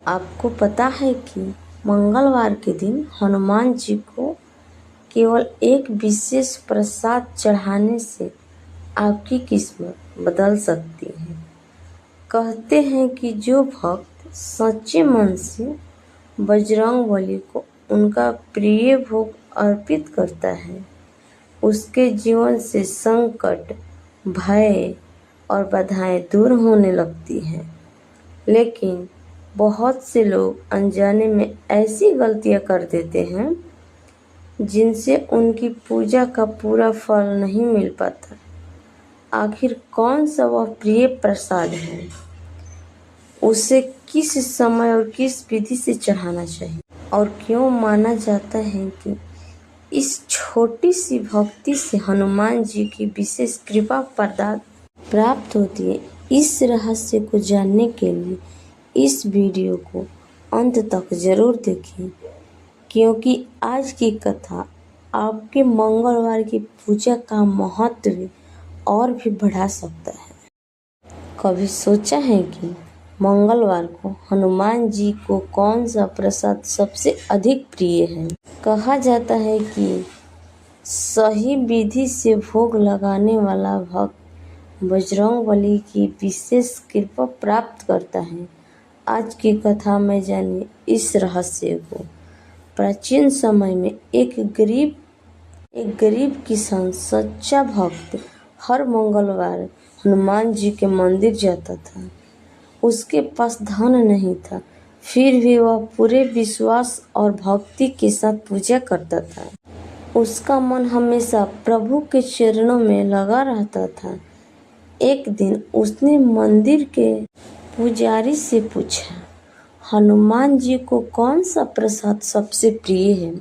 आपको पता है कि मंगलवार के दिन हनुमान जी को केवल एक विशेष प्रसाद चढ़ाने से आपकी किस्मत बदल सकती है। कहते हैं कि जो भक्त सच्चे मन से बजरंगबली को उनका प्रिय भोग अर्पित करता है, उसके जीवन से संकट, भय और बाधाएं दूर होने लगती हैं। लेकिन बहुत से लोग अनजाने में ऐसी गलतियां कर देते हैं जिनसे उनकी पूजा का पूरा फल नहीं मिल पाता। आखिर कौन सा वह प्रिय प्रसाद है, उसे किस समय और किस विधि से चढ़ाना चाहिए, और क्यों माना जाता है कि इस छोटी सी भक्ति से हनुमान जी की विशेष कृपा प्राप्त होती है। इस रहस्य को जानने के लिए इस वीडियो को अंत तक जरूर देखें, क्योंकि आज की कथा आपके मंगलवार की पूजा का महत्व और भी बढ़ा सकता है। कभी सोचा है कि मंगलवार को हनुमान जी को कौन सा प्रसाद सबसे अधिक प्रिय है? कहा जाता है कि सही विधि से भोग लगाने वाला भक्त बजरंगबली की विशेष कृपा प्राप्त करता है। आज की कथा में जानिए इस रहस्य को। प्राचीन समय में एक गरीब किसान सच्चा भक्त हर मंगलवार हनुमान जी के मंदिर जाता था। उसके पास धन नहीं था, फिर भी वह पूरे विश्वास और भक्ति के साथ पूजा करता था। उसका मन हमेशा प्रभु के चरणों में लगा रहता था। एक दिन उसने मंदिर के पुजारी से पूछा, हनुमान जी को कौन सा प्रसाद सबसे प्रिय है?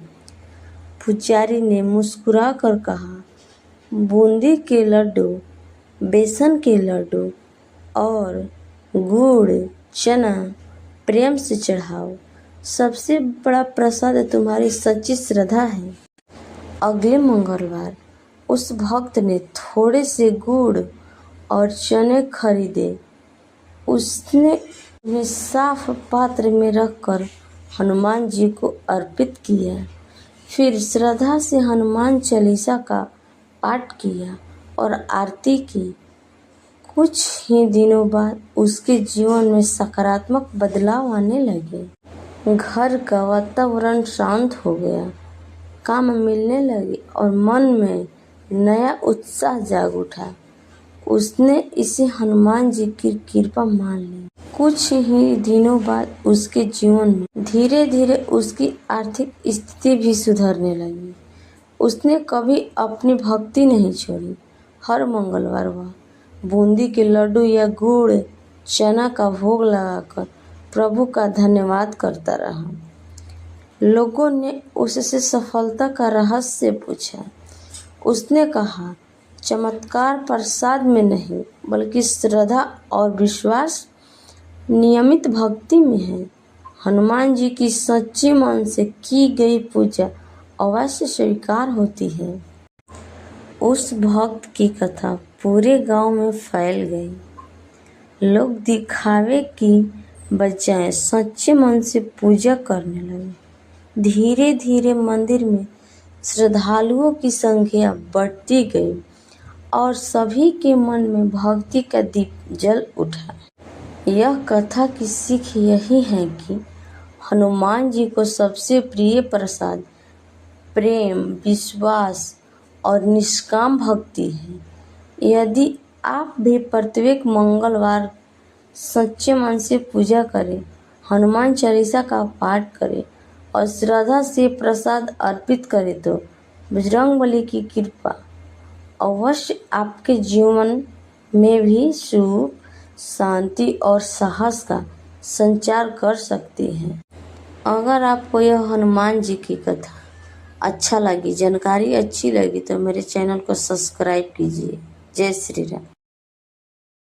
पुजारी ने मुस्कुरा कर कहा, बूंदी के लड्डू, बेसन के लड्डू और गुड़ चना प्रेम से चढ़ाओ। सबसे बड़ा प्रसाद तुम्हारी सच्ची श्रद्धा है। अगले मंगलवार उस भक्त ने थोड़े से गुड़ और चने खरीदे। उसने उन्हें साफ पात्र में रखकर हनुमान जी को अर्पित किया। फिर श्रद्धा से हनुमान चालीसा का पाठ किया और आरती की। कुछ ही दिनों बाद उसके जीवन में सकारात्मक बदलाव आने लगे। घर का वातावरण शांत हो गया, काम मिलने लगे और मन में नया उत्साह जाग उठा। उसने इसे हनुमान जी की कृपा मान ली। कुछ ही दिनों बाद उसके जीवन में धीरे धीरे उसकी आर्थिक स्थिति भी सुधरने लगी। उसने कभी अपनी भक्ति नहीं छोड़ी। हर मंगलवार वह बूंदी के लड्डू या गुड़ चना का भोग लगाकर प्रभु का धन्यवाद करता रहा। लोगों ने उससे सफलता का रहस्य पूछा। उसने कहा, चमत्कार प्रसाद में नहीं बल्कि श्रद्धा और विश्वास, नियमित भक्ति में है। हनुमान जी की सच्चे मन से की गई पूजा अवश्य स्वीकार होती है। उस भक्त की कथा पूरे गांव में फैल गई। लोग दिखावे की बजाय सच्चे मन से पूजा करने लगे। धीरे धीरे मंदिर में श्रद्धालुओं की संख्या बढ़ती गई और सभी के मन में भक्ति का दीप जल उठा। यह कथा की सीख यही है कि हनुमान जी को सबसे प्रिय प्रसाद प्रेम, विश्वास और निष्काम भक्ति है। यदि आप भी प्रत्येक मंगलवार सच्चे मन से पूजा करें, हनुमान चालीसा का पाठ करें और श्रद्धा से प्रसाद अर्पित करें, तो बजरंगबली की कृपा अवश्य आपके जीवन में भी सुख, शांति और साहस का संचार कर सकती है। अगर आपको यह हनुमान जी की कथा अच्छा लगी, जानकारी अच्छी लगी, तो मेरे चैनल को सब्सक्राइब कीजिए। जय श्री राम।